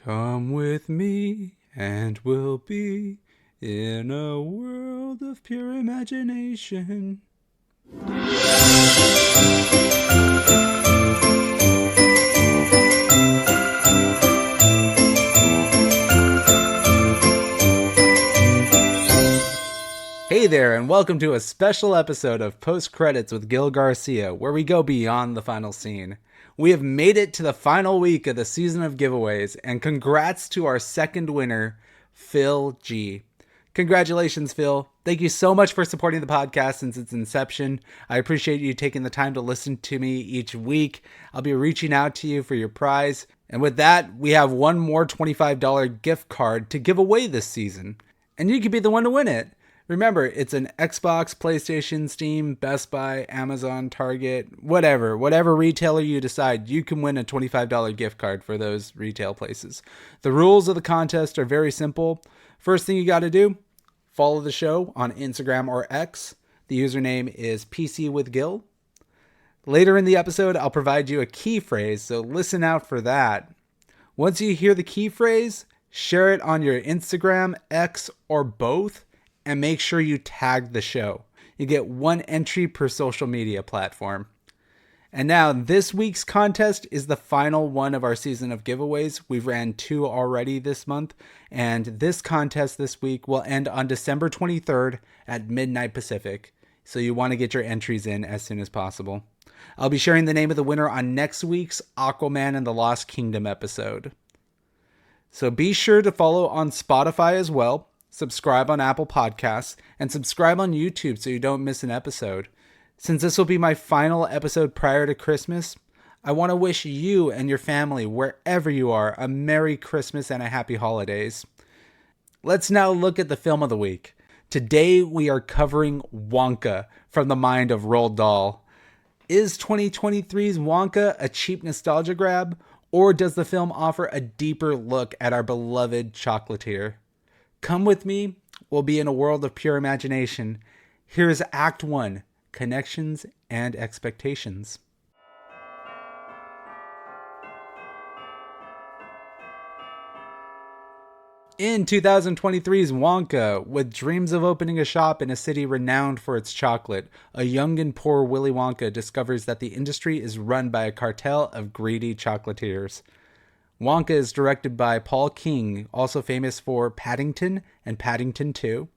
Come with me, and we'll be in a world of pure imagination. Hey there, and welcome to a special episode of Post Credits with Gil Garcia, where we go beyond the final scene. We have made it to the final week of the season of giveaways, and congrats to our second winner, Phil G. Congratulations, Phil. Thank you so much for supporting the podcast since its inception. I appreciate you taking the time to listen to me each week. I'll be reaching out to you for your prize. And with that, we have one more $25 gift card to give away this season. And you could be the one to win it. Remember, it's an Xbox, PlayStation, Steam, Best Buy, Amazon, Target, whatever retailer you decide, you can win a $25 gift card for those retail places. The rules of the contest are very simple. First thing you got to do, follow the show on Instagram or X. The username is PC with Gil. Later in the episode, I'll provide you a key phrase, so listen out for that. Once you hear the key phrase, share it on your Instagram, X, or both. And make sure you tag the show. You get one entry per social media platform. And now this week's contest is the final one of our season of giveaways. We've ran 2 already this month. And this contest this week will end on December 23rd at midnight Pacific. So you want to get your entries in as soon as possible. I'll be sharing the name of the winner on next week's Aquaman and the Lost Kingdom episode. So be sure to follow on Spotify as well. Subscribe on Apple Podcasts, and subscribe on YouTube so you don't miss an episode. Since this will be my final episode prior to Christmas, I want to wish you and your family, wherever you are, a Merry Christmas and a Happy Holidays. Let's now look at the film of the week. Today we are covering Wonka from the mind of Roald Dahl. Is 2023's Wonka a cheap nostalgia grab, or does the film offer a deeper look at our beloved chocolatier? Come with me, we'll be in a world of pure imagination. Here's Act 1, Connections and Expectations. In 2023's Wonka, with dreams of opening a shop in a city renowned for its chocolate, a young and poor Willy Wonka discovers that the industry is run by a cartel of greedy chocolatiers. Wonka is directed by Paul King, also famous for Paddington and Paddington 2,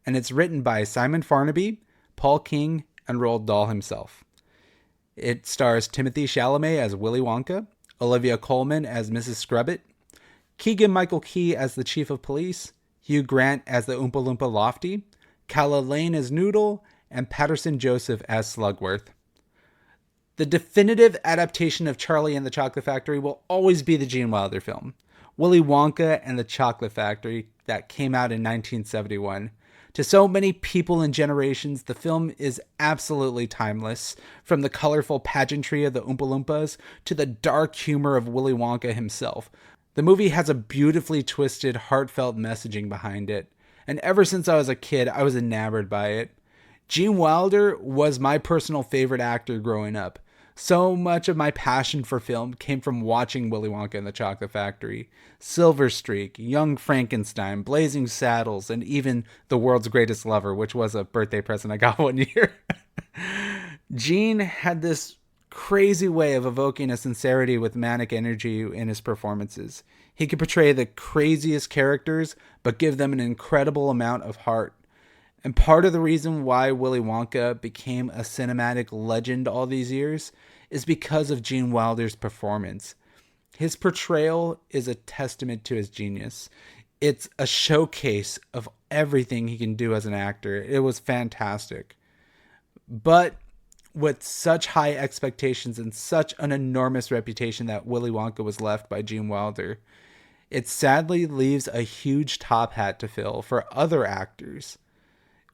and it's written by Simon Farnaby, Paul King, and Roald Dahl himself. It stars Timothee Chalamet as Willy Wonka, Olivia Colman as Mrs. Scrubbit, Keegan-Michael Key as the Chief of Police, Hugh Grant as the Oompa Loompa Lofty, Calla Lane as Noodle, and Patterson Joseph as Slugworth. The definitive adaptation of Charlie and the Chocolate Factory will always be the Gene Wilder film, Willy Wonka and the Chocolate Factory, that came out in 1971. To so many people and generations, the film is absolutely timeless, from the colorful pageantry of the Oompa Loompas to the dark humor of Willy Wonka himself. The movie has a beautifully twisted, heartfelt messaging behind it, and ever since I was a kid, I was enamored by it. Gene Wilder was my personal favorite actor growing up. So much of my passion for film came from watching Willy Wonka and the Chocolate Factory, Silver Streak, Young Frankenstein, Blazing Saddles, and even The World's Greatest Lover, which was a birthday present I got one year. Gene had this crazy way of evoking a sincerity with manic energy in his performances. He could portray the craziest characters, but give them an incredible amount of heart. And part of the reason why Willy Wonka became a cinematic legend all these years is because of Gene Wilder's performance. His portrayal is a testament to his genius. It's a showcase of everything he can do as an actor. It was fantastic. But with such high expectations and such an enormous reputation that Willy Wonka was left by Gene Wilder, it sadly leaves a huge top hat to fill for other actors.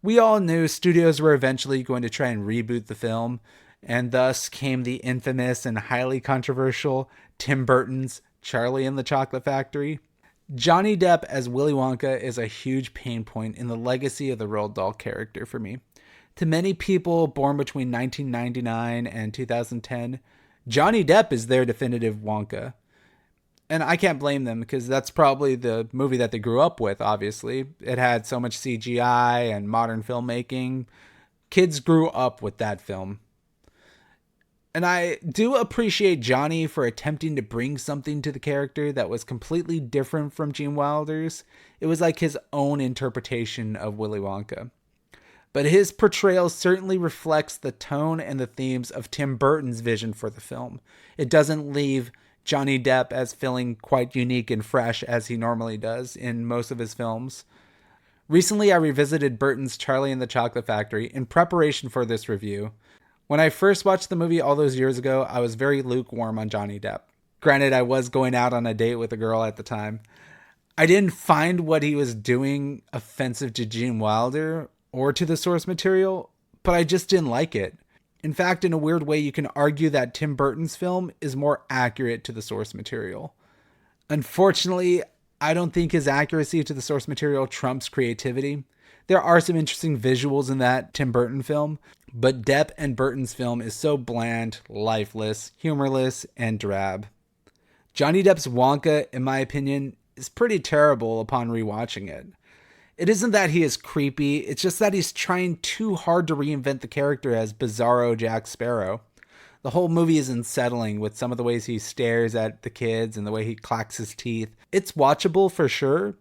We all knew studios were eventually going to try and reboot the film, and thus came the infamous and highly controversial Tim Burton's Charlie and the Chocolate Factory. Johnny Depp as Willy Wonka is a huge pain point in the legacy of the Roald Dahl character for me. To many people born between 1999 and 2010, Johnny Depp is their definitive Wonka. And I can't blame them because that's probably the movie that they grew up with, obviously. It had so much CGI and modern filmmaking. Kids grew up with that film. And I do appreciate Johnny for attempting to bring something to the character that was completely different from Gene Wilder's. It was like his own interpretation of Willy Wonka. But his portrayal certainly reflects the tone and the themes of Tim Burton's vision for the film. It doesn't leave Johnny Depp as feeling quite unique and fresh as he normally does in most of his films. Recently, I revisited Burton's Charlie and the Chocolate Factory in preparation for this review. When I first watched the movie all those years ago, I was very lukewarm on Johnny Depp. Granted, I was going out on a date with a girl at the time. I didn't find what he was doing offensive to Gene Wilder or to the source material, but I just didn't like it. In fact, in a weird way, you can argue that Tim Burton's film is more accurate to the source material. Unfortunately, I don't think his accuracy to the source material trumps creativity. There are some interesting visuals in that Tim Burton film, but Depp and Burton's film is so bland, lifeless, humorless, and drab. Johnny Depp's Wonka, in my opinion, is pretty terrible upon rewatching it. It isn't that he is creepy, it's just that he's trying too hard to reinvent the character as Bizarro Jack Sparrow. The whole movie is unsettling with some of the ways he stares at the kids and the way he clacks his teeth. It's watchable for sure,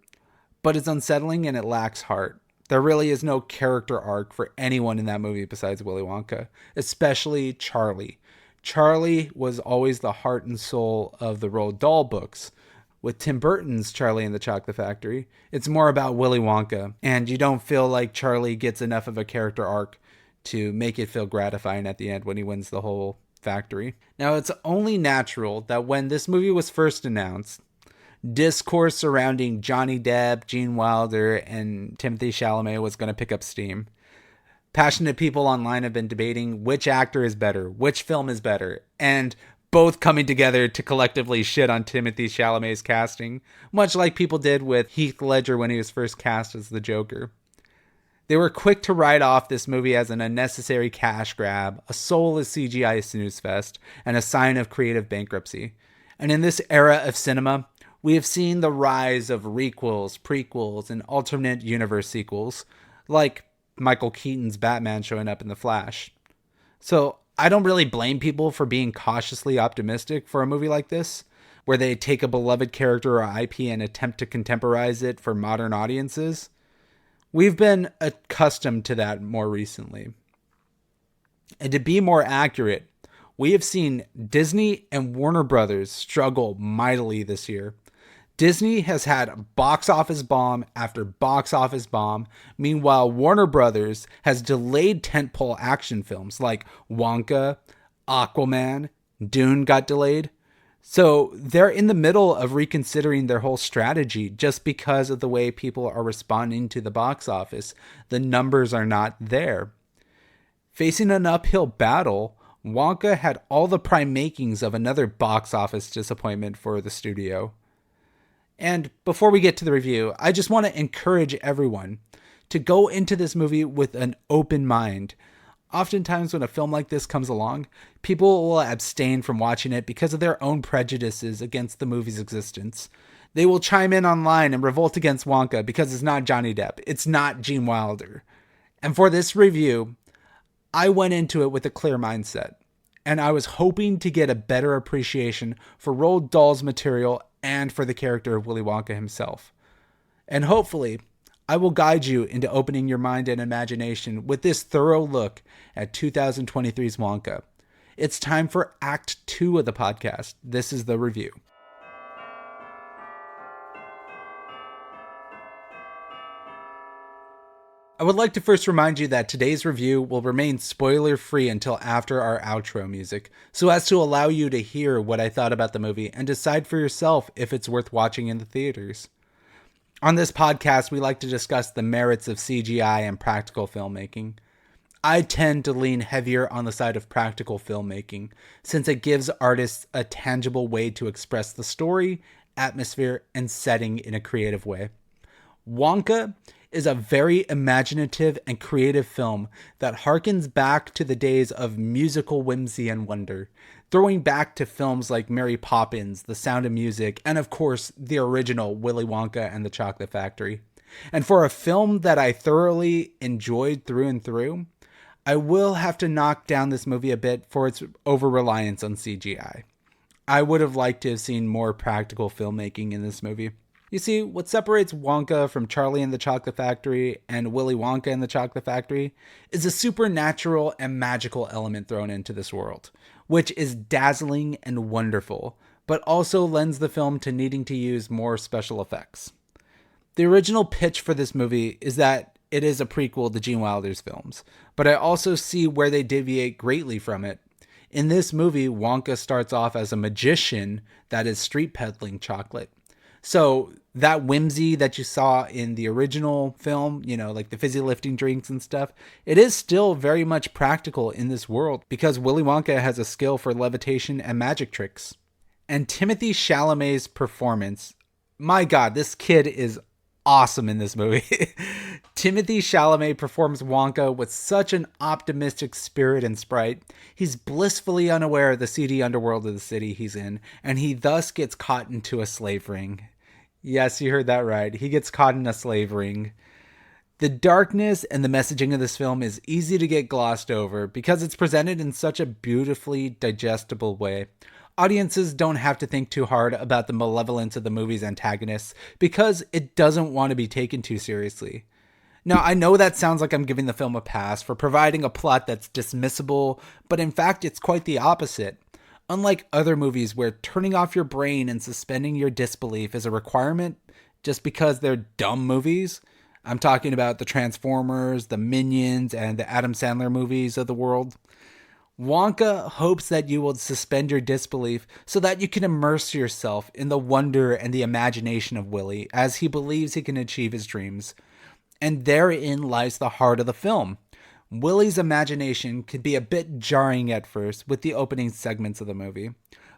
but it's unsettling and it lacks heart. There really is no character arc for anyone in that movie besides Willy Wonka, especially Charlie. Charlie was always the heart and soul of the Roald Dahl books. With Tim Burton's Charlie and the Chocolate Factory, it's more about Willy Wonka, and you don't feel like Charlie gets enough of a character arc to make it feel gratifying at the end when he wins the whole factory. Now, it's only natural that when this movie was first announced, discourse surrounding Johnny Depp, Gene Wilder, and Timothee Chalamet was going to pick up steam. Passionate people online have been debating which actor is better, which film is better, and both coming together to collectively shit on Timothee Chalamet's casting, much like people did with Heath Ledger when he was first cast as the Joker. They were quick to write off this movie as an unnecessary cash grab, a soulless CGI snooze fest, and a sign of creative bankruptcy. And in this era of cinema, we have seen the rise of requels, prequels, and alternate universe sequels, like Michael Keaton's Batman showing up in The Flash. So I don't really blame people for being cautiously optimistic for a movie like this, where they take a beloved character or IP and attempt to contemporize it for modern audiences. We've been accustomed to that more recently. And to be more accurate, we have seen Disney and Warner Brothers struggle mightily this year. Disney has had box office bomb after box office bomb. Meanwhile, Warner Brothers has delayed tentpole action films like Wonka, Aquaman, Dune got delayed. So they're in the middle of reconsidering their whole strategy just because of the way people are responding to the box office. The numbers are not there. Facing an uphill battle, Wonka had all the prime makings of another box office disappointment for the studio. And before we get to the review, I just want to encourage everyone to go into this movie with an open mind. Oftentimes when a film like this comes along, people will abstain from watching it because of their own prejudices against the movie's existence. They will chime in online and revolt against Wonka because it's not Johnny Depp. It's not Gene Wilder. And for this review, I went into it with a clear mindset. And I was hoping to get a better appreciation for Roald Dahl's material and for the character of Willy Wonka himself. And hopefully, I will guide you into opening your mind and imagination with this thorough look at 2023's Wonka. It's time for Act 2 of the podcast. This is the review. I would like to first remind you that today's review will remain spoiler-free until after our outro music, so as to allow you to hear what I thought about the movie and decide for yourself if it's worth watching in the theaters. On this podcast, we like to discuss the merits of CGI and practical filmmaking. I tend to lean heavier on the side of practical filmmaking, since it gives artists a tangible way to express the story, atmosphere, and setting in a creative way. Wonka is a very imaginative and creative film that harkens back to the days of musical whimsy and wonder. throwing back to films like Mary Poppins, The Sound of Music, and of course, the original Willy Wonka and the Chocolate Factory. And for a film that I thoroughly enjoyed through and through, I will have to knock down this movie a bit for its over-reliance on CGI. I would have liked to have seen more practical filmmaking in this movie. You see, what separates Wonka from Charlie and the Chocolate Factory and Willy Wonka and the Chocolate Factory is a supernatural and magical element thrown into this world, which is dazzling and wonderful, but also lends the film to needing to use more special effects. The original pitch for this movie is that it is a prequel to Gene Wilder's films, but I also see where they deviate greatly from it. In this movie, Wonka starts off as a magician that is street peddling chocolate. So that whimsy that you saw in the original film, like the fizzy lifting drinks and stuff, it is still very much practical in this world because Willy Wonka has a skill for levitation and magic tricks. And Timothee Chalamet's performance, my God, this kid is awesome in this movie. Timothee Chalamet performs Wonka with such an optimistic spirit and sprite. He's blissfully unaware of the seedy underworld of the city he's in, and he thus gets caught into a slave ring. Yes, you heard that right. He gets caught in a slave ring. The darkness and the messaging of this film is easy to get glossed over because it's presented in such a beautifully digestible way. Audiences don't have to think too hard about the malevolence of the movie's antagonists because it doesn't want to be taken too seriously. Now, I know that sounds like I'm giving the film a pass for providing a plot that's dismissible, but in fact, it's quite the opposite. Unlike other movies where turning off your brain and suspending your disbelief is a requirement just because they're dumb movies, I'm talking about the Transformers, the Minions, and the Adam Sandler movies of the world. Wonka hopes that you will suspend your disbelief so that you can immerse yourself in the wonder and the imagination of Willy as he believes he can achieve his dreams. And therein lies the heart of the film. Willy's imagination can be a bit jarring at first with the opening segments of the movie,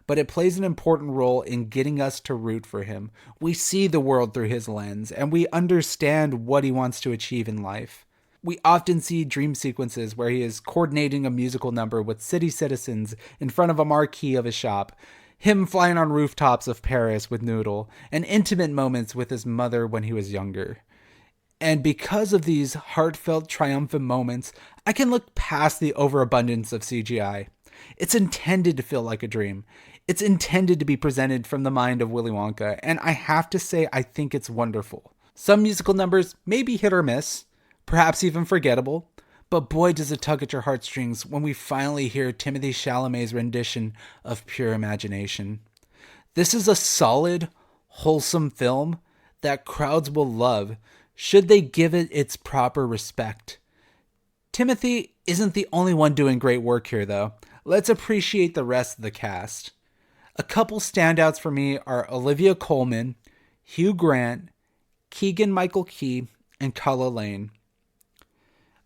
but it plays an important role in getting us to root for him. We see the world through his lens, and we understand what he wants to achieve in life. We often see dream sequences where he is coordinating a musical number with city citizens in front of a marquee of a shop, him flying on rooftops of Paris with Noodle, and intimate moments with his mother when he was younger. And because of these heartfelt, triumphant moments, I can look past the overabundance of CGI. It's intended to feel like a dream. It's intended to be presented from the mind of Willy Wonka, and I have to say I think it's wonderful. Some musical numbers may be hit or miss, perhaps even forgettable, but boy does it tug at your heartstrings when we finally hear Timothée Chalamet's rendition of Pure Imagination. This is a solid, wholesome film that crowds will love, should they give it its proper respect. Timothée isn't the only one doing great work here, though. Let's appreciate the rest of the cast. A couple standouts for me are Olivia Colman, Hugh Grant, Keegan-Michael Key, and Kala Lane.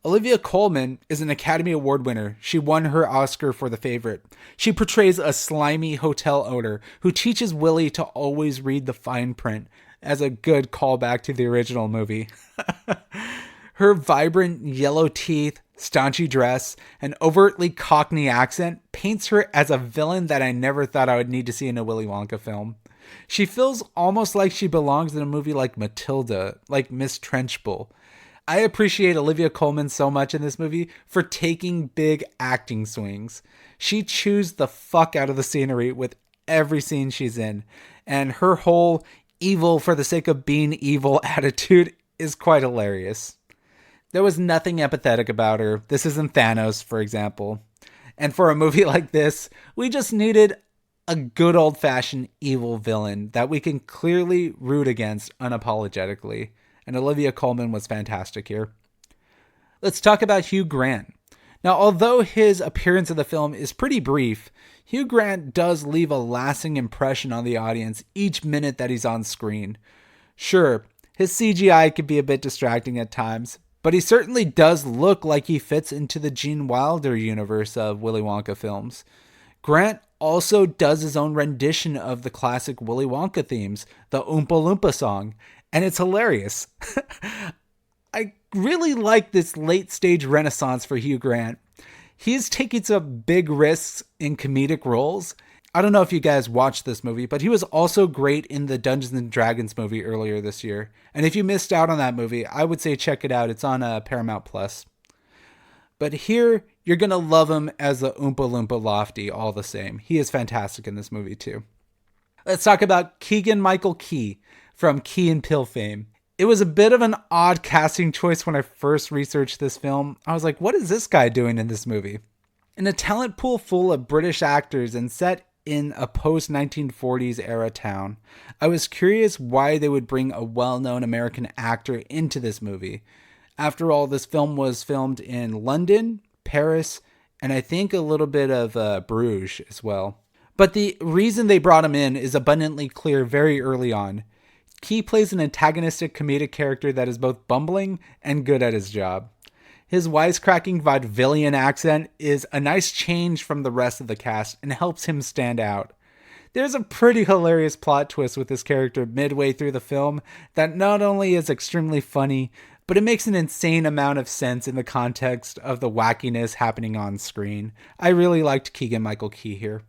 Olivia Colman is an Academy Award winner. She won her Oscar for The Favorite. She portrays a slimy hotel owner who teaches Willy to always read the fine print, as a good callback to the original movie. Her vibrant yellow teeth, staunchy dress, and overtly Cockney accent paints her as a villain that I never thought I would need to see in a Willy Wonka film. She feels almost like she belongs in a movie like Matilda, like Miss Trenchbull. I appreciate Olivia Colman so much in this movie for taking big acting swings. She chews the fuck out of the scenery with every scene she's in, and her whole evil for the sake of being evil attitude is quite hilarious. There was nothing empathetic about her. This isn't Thanos, for example. And for a movie like this, we just needed a good old-fashioned evil villain that we can clearly root against unapologetically. And Olivia Colman was fantastic here. Let's talk about Hugh Grant. Now, although his appearance in the film is pretty brief, Hugh Grant does leave a lasting impression on the audience each minute that he's on screen. Sure, his CGI can be a bit distracting at times, but he certainly does look like he fits into the Gene Wilder universe of Willy Wonka films. Grant also does his own rendition of the classic Willy Wonka themes, the Oompa Loompa song, and it's hilarious. I really like this late-stage renaissance for Hugh Grant. He's taking some big risks in comedic roles. I don't know if you guys watched this movie, but he was also great in the Dungeons and Dragons movie earlier this year. And if you missed out on that movie, I would say check it out. It's on Paramount Plus. But here, you're going to love him as the Oompa Loompa Lofty all the same. He is fantastic in this movie too. Let's talk about Keegan-Michael Key from Key and Peele fame. It was a bit of an odd casting choice when I first researched this film. I was like, what is this guy doing in this movie? In a talent pool full of British actors and set in a post-1940s era town, I was curious why they would bring a well-known American actor into this movie. After all, this film was filmed in London, Paris, and I think a little bit of Bruges as well. But the reason they brought him in is abundantly clear very early on. Key plays an antagonistic comedic character that is both bumbling and good at his job. His wisecracking vaudevillian accent is a nice change from the rest of the cast and helps him stand out. There's a pretty hilarious plot twist with this character midway through the film that not only is extremely funny, but it makes an insane amount of sense in the context of the wackiness happening on screen. I really liked Keegan-Michael Key here.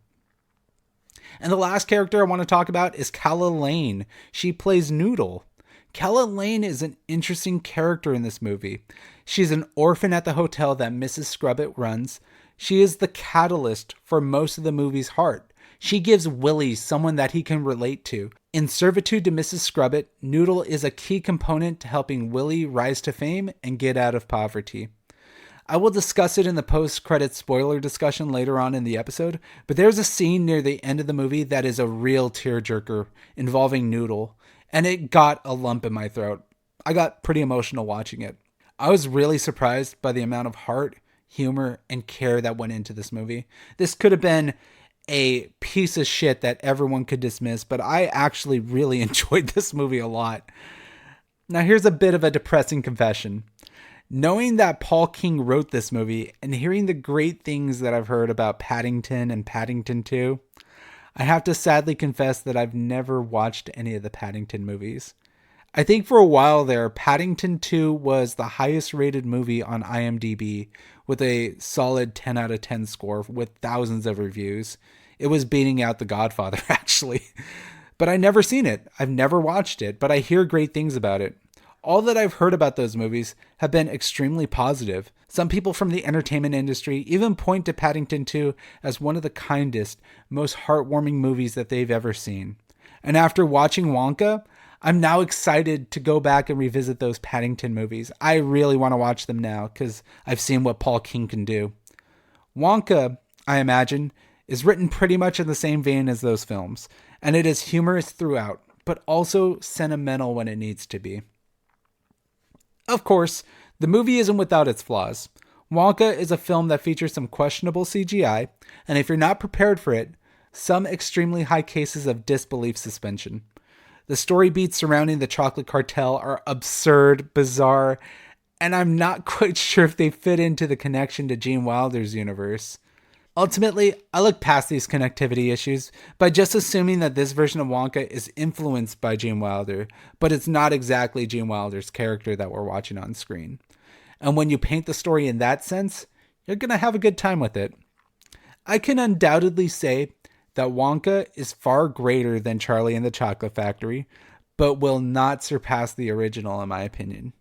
And the last character I want to talk about is Calla Lane. She plays Noodle. Calla Lane is an interesting character in this movie. She's an orphan at the hotel that Mrs. Scrubbit runs. She is the catalyst for most of the movie's heart. She gives Willy someone that he can relate to. In servitude to Mrs. Scrubbit, Noodle is a key component to helping Willy rise to fame and get out of poverty. I will discuss it in the post-credits spoiler discussion later on in the episode, but there's a scene near the end of the movie that is a real tearjerker involving Noodle, and it got a lump in my throat. I got pretty emotional watching it. I was really surprised by the amount of heart, humor, and care that went into this movie. This could have been a piece of shit that everyone could dismiss, but I actually really enjoyed this movie a lot. Now here's a bit of a depressing confession. Knowing that Paul King wrote this movie and hearing the great things that I've heard about Paddington and Paddington 2, I have to sadly confess that I've never watched any of the Paddington movies. I think for a while there, Paddington 2 was the highest rated movie on IMDb with a solid 10 out of 10 score with thousands of reviews. It was beating out The Godfather, actually. But I never seen it. I've never watched it, but I hear great things about it. All that I've heard about those movies have been extremely positive. Some people from the entertainment industry even point to Paddington 2 as one of the kindest, most heartwarming movies that they've ever seen. And after watching Wonka, I'm now excited to go back and revisit those Paddington movies. I really want to watch them now because I've seen what Paul King can do. Wonka, I imagine, is written pretty much in the same vein as those films, and it is humorous throughout, but also sentimental when it needs to be. Of course, the movie isn't without its flaws. Wonka is a film that features some questionable CGI, and if you're not prepared for it, some extremely high cases of disbelief suspension. The story beats surrounding the chocolate cartel are absurd, bizarre, and I'm not quite sure if they fit into the connection to Gene Wilder's universe. Ultimately, I look past these connectivity issues by just assuming that this version of Wonka is influenced by Gene Wilder, but it's not exactly Gene Wilder's character that we're watching on screen. And when you paint the story in that sense, you're going to have a good time with it. I can undoubtedly say that Wonka is far greater than Charlie and the Chocolate Factory, but will not surpass the original in my opinion.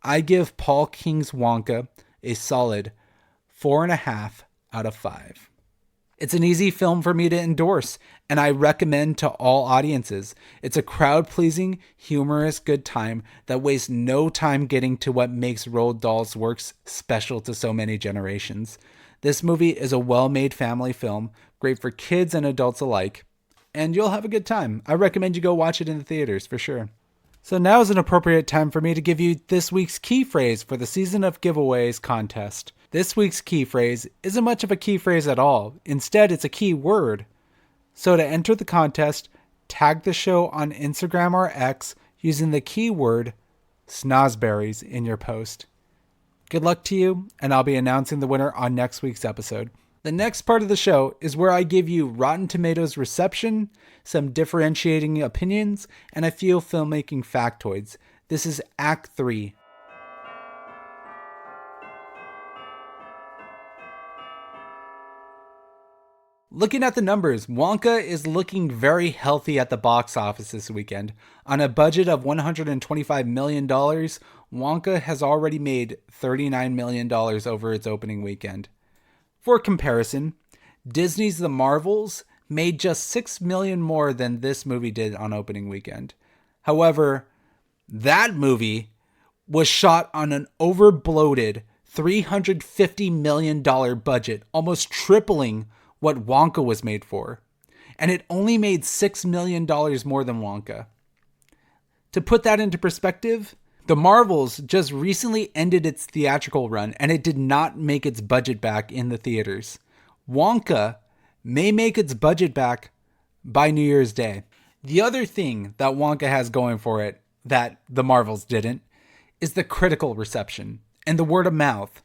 I give Paul King's Wonka a solid 4.5 out of 5. It's an easy film for me to endorse, and I recommend to all audiences. It's a crowd-pleasing, humorous good time that wastes no time getting to what makes Roald Dahl's works special to so many generations. This movie is a well-made family film, great for kids and adults alike, and you'll have a good time. I recommend you go watch it in the theaters for sure. So now is an appropriate time for me to give you this week's key phrase for the Season of Giveaways contest. This week's key phrase isn't much of a key phrase at all. Instead, it's a key word. So to enter the contest, tag the show on Instagram or X using the keyword snozberries in your post. Good luck to you, and I'll be announcing the winner on next week's episode. The next part of the show is where I give you Rotten Tomatoes reception, some differentiating opinions, and a few filmmaking factoids. This is Act 3. Looking at the numbers, Wonka is looking very healthy at the box office this weekend. On a budget of $125 million, Wonka has already made $39 million over its opening weekend. For comparison, Disney's The Marvels made just $6 million more than this movie did on opening weekend. However, that movie was shot on an over-bloated $350 million budget, almost tripling what Wonka was made for. And it only made $6 million more than Wonka. To put that into perspective, The Marvels just recently ended its theatrical run and it did not make its budget back in the theaters. Wonka may make its budget back by New Year's Day. The other thing that Wonka has going for it that The Marvels didn't is the critical reception and the word of mouth.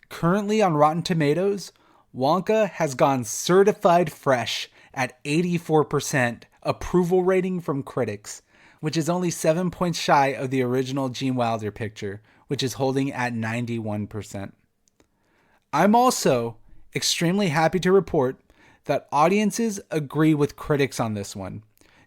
Currently on Rotten Tomatoes, Wonka has gone certified fresh at 84% approval rating from critics, which is only 7 points shy of the original Gene Wilder picture, which is holding at 91%. I'm also extremely happy to report that audiences agree with critics on this one.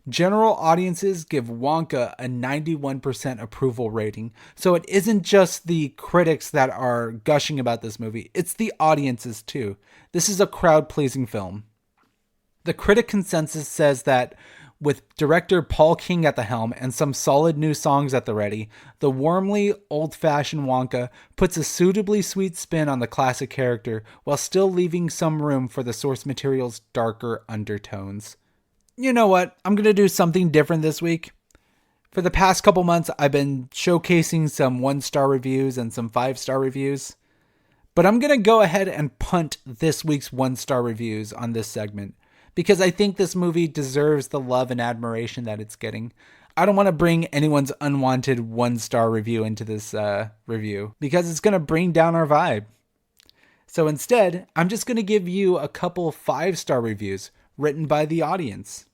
General audiences give Wonka a 91% approval rating, so it isn't just the critics that are gushing about this movie, it's the audiences too. This is a crowd-pleasing film. The critic consensus says that with director Paul King at the helm and some solid new songs at the ready, the warmly old-fashioned Wonka puts a suitably sweet spin on the classic character while still leaving some room for the source material's darker undertones. You know what? I'm going to do something different this week. For the past couple months, I've been showcasing some 1-star reviews and some 5-star reviews. But I'm going to go ahead and punt this week's 1-star reviews on this segment because I think this movie deserves the love and admiration that it's getting. I don't want to bring anyone's unwanted 1-star review into this review because it's going to bring down our vibe. So instead, I'm just going to give you a couple 5-star reviews written by the audience.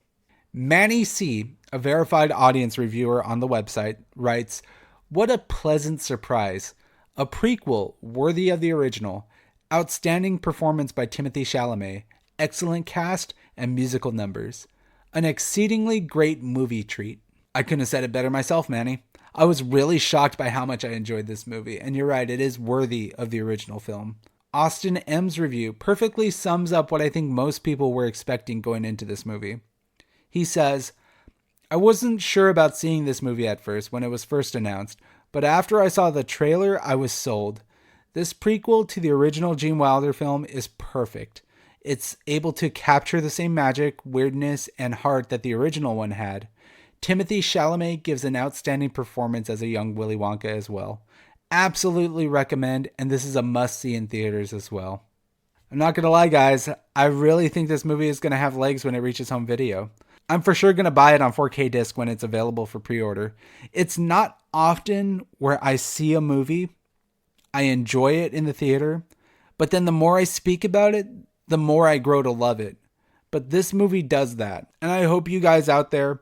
Manny C., a verified audience reviewer on the website, writes, "What a pleasant surprise. A prequel worthy of the original. Outstanding performance by Timothee Chalamet. Excellent cast and musical numbers. An exceedingly great movie treat." I couldn't have said it better myself, Manny. I was really shocked by how much I enjoyed this movie, and you're right, it is worthy of the original film. Austin M's review perfectly sums up what I think most people were expecting going into this movie. He says, "I wasn't sure about seeing this movie at first when it was first announced, but after I saw the trailer, I was sold. This prequel to the original Gene Wilder film is perfect. It's able to capture the same magic, weirdness, and heart that the original one had. Timothée Chalamet gives an outstanding performance as a young Willy Wonka as well. Absolutely recommend, and this is a must-see in theaters as well." I'm not going to lie, guys. I really think this movie is going to have legs when it reaches home video. I'm for sure going to buy it on 4K disc when it's available for pre-order. It's not often where I see a movie, I enjoy it in the theater, but then the more I speak about it, the more I grow to love it. But this movie does that, and I hope you guys out there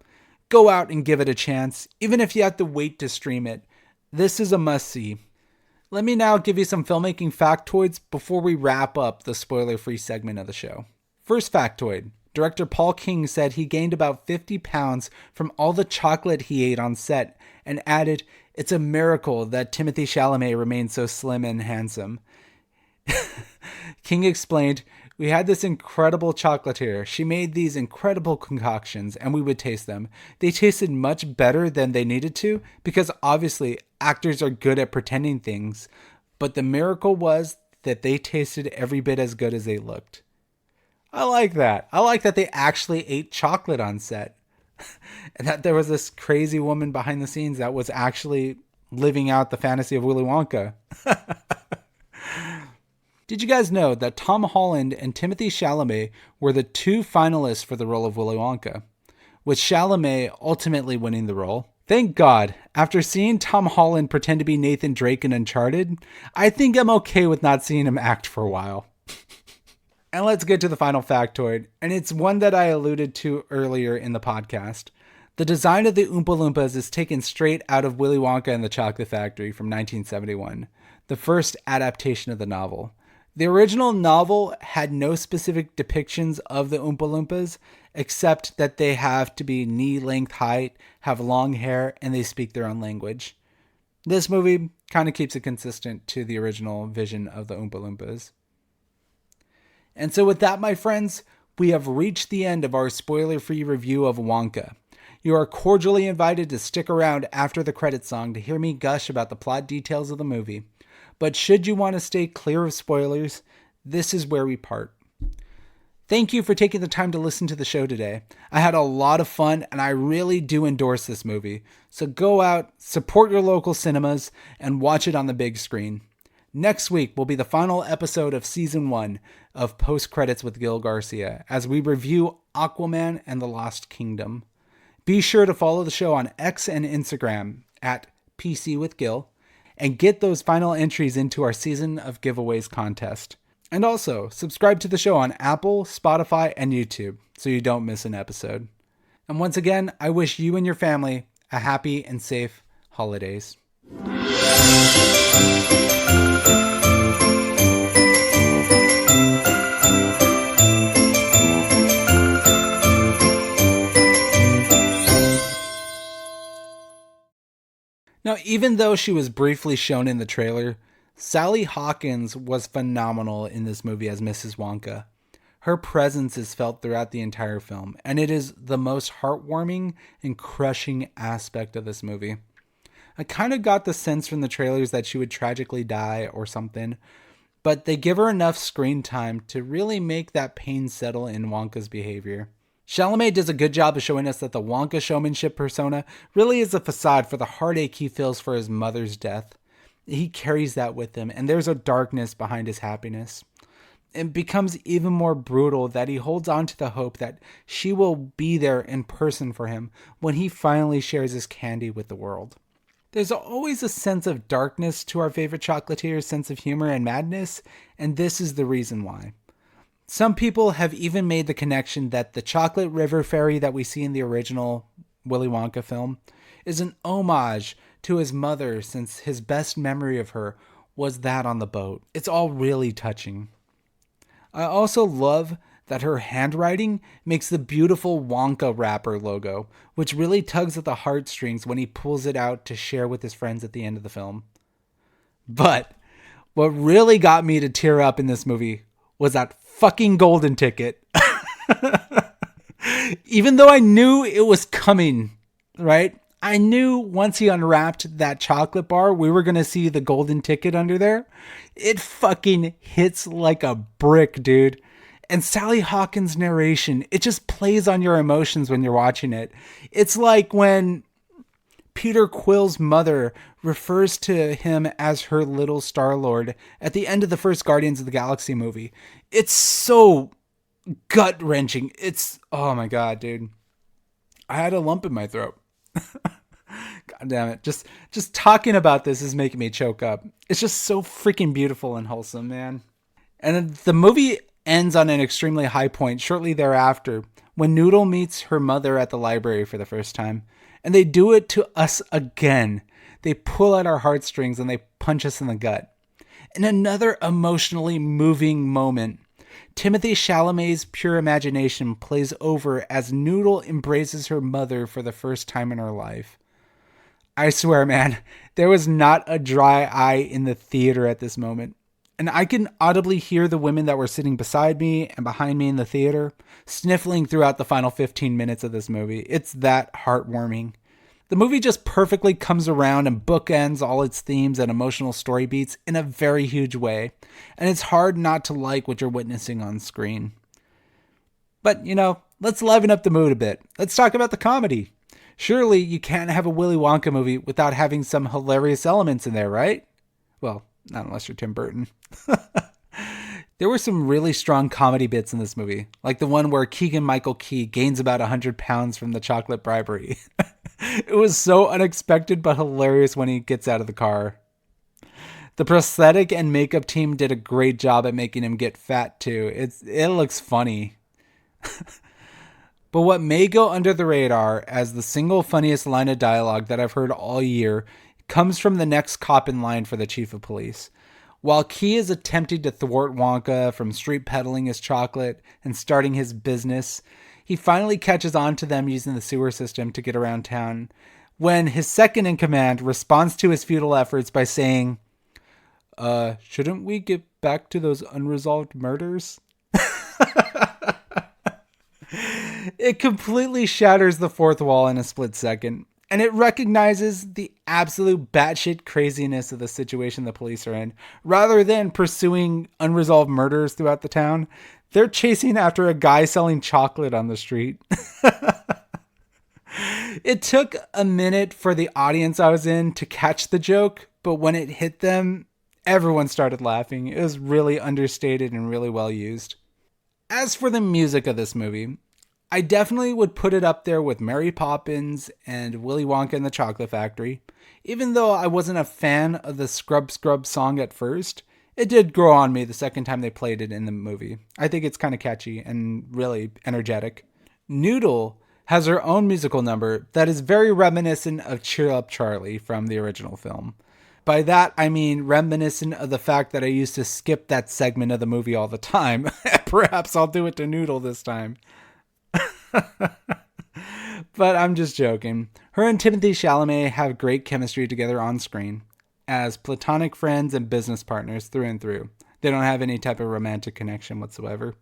go out and give it a chance, even if you have to wait to stream it. This is a must-see. Let me now give you some filmmaking factoids before we wrap up the spoiler-free segment of the show. First factoid. Director Paul King said he gained about 50 pounds from all the chocolate he ate on set and added, "It's a miracle that Timothée Chalamet remained so slim and handsome." King explained, "We had this incredible chocolatier. She made these incredible concoctions and we would taste them. They tasted much better than they needed to because obviously actors are good at pretending things. But the miracle was that they tasted every bit as good as they looked." I like that. I like that they actually ate chocolate on set. And that there was this crazy woman behind the scenes that was actually living out the fantasy of Willy Wonka. Did you guys know that Tom Holland and Timothée Chalamet were the 2 finalists for the role of Willy Wonka, with Chalamet ultimately winning the role? Thank God, after seeing Tom Holland pretend to be Nathan Drake in Uncharted, I think I'm okay with not seeing him act for a while. And let's get to the final factoid, and it's one that I alluded to earlier in the podcast. The design of the Oompa Loompas is taken straight out of Willy Wonka and the Chocolate Factory from 1971, the first adaptation of the novel. The original novel had no specific depictions of the Oompa Loompas, except that they have to be knee-length height, have long hair, and they speak their own language. This movie kind of keeps it consistent to the original vision of the Oompa Loompas. And so with that, my friends, we have reached the end of our spoiler-free review of Wonka. You are cordially invited to stick around after the credits song to hear me gush about the plot details of the movie. But should you want to stay clear of spoilers, this is where we part. Thank you for taking the time to listen to the show today. I had a lot of fun and I really do endorse this movie. So go out, support your local cinemas, and watch it on the big screen. Next week will be the final episode of Season 1 of Post Credits with Gil Garcia as we review Aquaman and the Lost Kingdom. Be sure to follow the show on X and Instagram at PC with Gil and get those final entries into our Season of Giveaways contest. And also, subscribe to the show on Apple, Spotify, and YouTube so you don't miss an episode. And once again, I wish you and your family a happy and safe holidays. Now, even though she was briefly shown in the trailer, Sally Hawkins was phenomenal in this movie as Mrs. Wonka. Her presence is felt throughout the entire film, and it is the most heartwarming and crushing aspect of this movie. I kind of got the sense from the trailers that she would tragically die or something, but they give her enough screen time to really make that pain settle in Wonka's behavior. Chalamet does a good job of showing us that the Wonka showmanship persona really is a facade for the heartache he feels for his mother's death. He carries that with him, and there's a darkness behind his happiness. It becomes even more brutal that he holds on to the hope that she will be there in person for him when he finally shares his candy with the world. There's always a sense of darkness to our favorite chocolatier's sense of humor and madness, and this is the reason why. Some people have even made the connection that the chocolate river fairy that we see in the original Willy Wonka film is an homage to his mother, since his best memory of her was that on the boat. It's all really touching. I also love that her handwriting makes the beautiful Wonka wrapper logo, which really tugs at the heartstrings when he pulls it out to share with his friends at the end of the film. But what really got me to tear up in this movie was that fucking golden ticket. Even though I knew it was coming, right? I knew once he unwrapped that chocolate bar, we were going to see the golden ticket under there. It fucking hits like a brick, dude. And Sally Hawkins' narration, it just plays on your emotions when you're watching it. It's like when Peter Quill's mother refers to him as her little Star-Lord at the end of the first Guardians of the Galaxy movie. It's so gut-wrenching. Oh my God, dude. I had a lump in my throat. God damn it. Just talking about this is making me choke up. It's just so freaking beautiful and wholesome, man. And the movie ends on an extremely high point shortly thereafter when Noodle meets her mother at the library for the first time. And they do it to us again. They pull at our heartstrings and they punch us in the gut. In another emotionally moving moment, Timothee Chalamet's pure imagination plays over as Noodle embraces her mother for the first time in her life. I swear, man, there was not a dry eye in the theater at this moment. And I can audibly hear the women that were sitting beside me and behind me in the theater sniffling throughout the final 15 minutes of this movie. It's that heartwarming. The movie just perfectly comes around and bookends all its themes and emotional story beats in a very huge way. And it's hard not to like what you're witnessing on screen. But, let's liven up the mood a bit. Let's talk about the comedy. Surely you can't have a Willy Wonka movie without having some hilarious elements in there, right? Well, not unless you're Tim Burton. There were some really strong comedy bits in this movie, like the one where Keegan-Michael Key gains about 100 pounds from the chocolate bribery. It was so unexpected but hilarious when he gets out of the car. The prosthetic and makeup team did a great job at making him get fat too. It looks funny. But what may go under the radar as the single funniest line of dialogue that I've heard all year comes from the next cop in line for the chief of police. While Key is attempting to thwart Wonka from street peddling his chocolate and starting his business, he finally catches on to them using the sewer system to get around town, when his second in command responds to his futile efforts by saying, shouldn't we get back to those unresolved murders? It completely shatters the fourth wall in a split second, and it recognizes the absolute batshit craziness of the situation the police are in. Rather than pursuing unresolved murders throughout the town, they're chasing after a guy selling chocolate on the street. It took a minute for the audience I was in to catch the joke, but when it hit them, everyone started laughing. It was really understated and really well used. As for the music of this movie, I definitely would put it up there with Mary Poppins and Willy Wonka and the Chocolate Factory. Even though I wasn't a fan of the Scrub Scrub song at first, it did grow on me the second time they played it in the movie. I think it's kind of catchy and really energetic. Noodle has her own musical number that is very reminiscent of Cheer Up Charlie from the original film. By that, I mean reminiscent of the fact that I used to skip that segment of the movie all the time. Perhaps I'll do it to Noodle this time. But I'm just joking. Her and Timothee Chalamet have great chemistry together on screen as platonic friends and business partners through and through. They don't have any type of romantic connection whatsoever.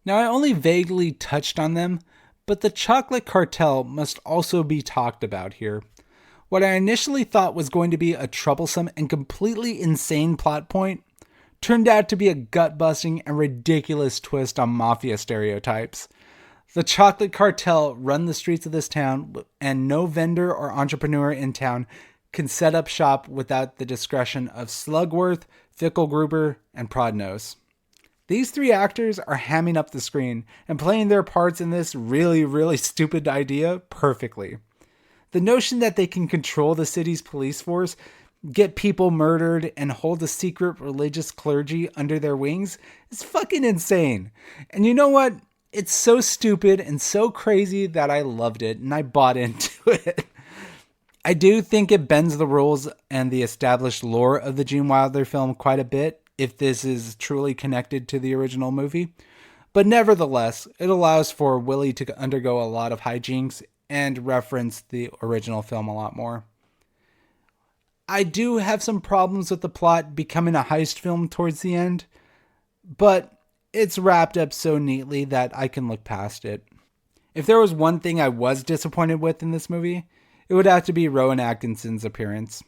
Now, I only vaguely touched on them, but the chocolate cartel must also be talked about here. What I initially thought was going to be a troublesome and completely insane plot point turned out to be a gut-busting and ridiculous twist on mafia stereotypes. The chocolate cartel run the streets of this town, and no vendor or entrepreneur in town can set up shop without the discretion of Slugworth, Fickelgruber, and Prodnose. These three actors are hamming up the screen and playing their parts in this really, really stupid idea perfectly. The notion that they can control the city's police force, get people murdered, and hold a secret religious clergy under their wings is fucking insane. And you know what? It's so stupid and so crazy that I loved it and I bought into it. I do think it bends the rules and the established lore of the Gene Wilder film quite a bit, if this is truly connected to the original movie. But nevertheless, it allows for Willy to undergo a lot of hijinks and reference the original film a lot more. I do have some problems with the plot becoming a heist film towards the end, but it's wrapped up so neatly that I can look past it. If there was one thing I was disappointed with in this movie, it would have to be Rowan Atkinson's appearance.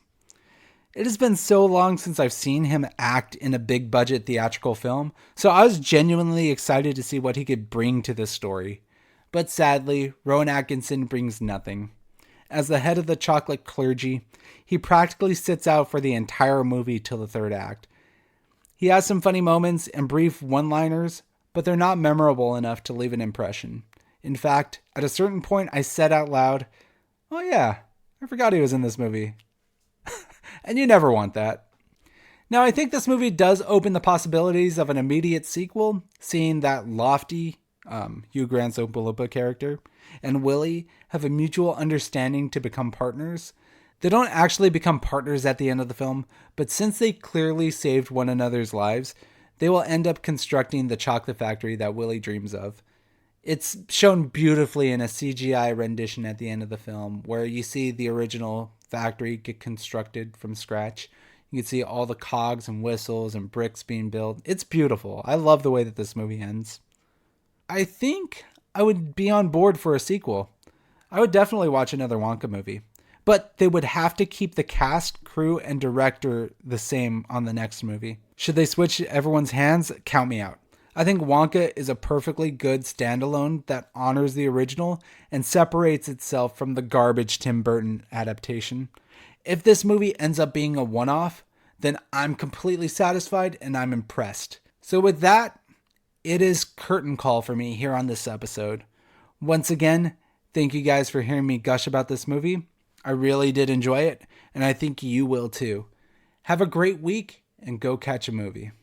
It has been so long since I've seen him act in a big budget theatrical film, so I was genuinely excited to see what he could bring to this story. But sadly, Rowan Atkinson brings nothing. As the head of the chocolate clergy, he practically sits out for the entire movie till the third act. He has some funny moments and brief one-liners, but they're not memorable enough to leave an impression. In fact, at a certain point I said out loud, "Oh yeah, I forgot he was in this movie." And you never want that. Now, I think this movie does open the possibilities of an immediate sequel, seeing that Lofty, Hugh Grant's Oompa character, and Willy have a mutual understanding to become partners. They don't actually become partners at the end of the film, but since they clearly saved one another's lives, they will end up constructing the chocolate factory that Willy dreams of. It's shown beautifully in a CGI rendition at the end of the film, where you see the original factory get constructed from scratch. You can see all the cogs and whistles and bricks being built. It's beautiful. I love the way that this movie ends. I think I would be on board for a sequel. I would definitely watch another Wonka movie. But they would have to keep the cast, crew, and director the same on the next movie. Should they switch everyone's hands? Count me out. I think Wonka is a perfectly good standalone that honors the original and separates itself from the garbage Tim Burton adaptation. If this movie ends up being a one-off, then I'm completely satisfied and I'm impressed. So with that, it is curtain call for me here on this episode. Once again, thank you guys for hearing me gush about this movie. I really did enjoy it, and I think you will too. Have a great week, and go catch a movie.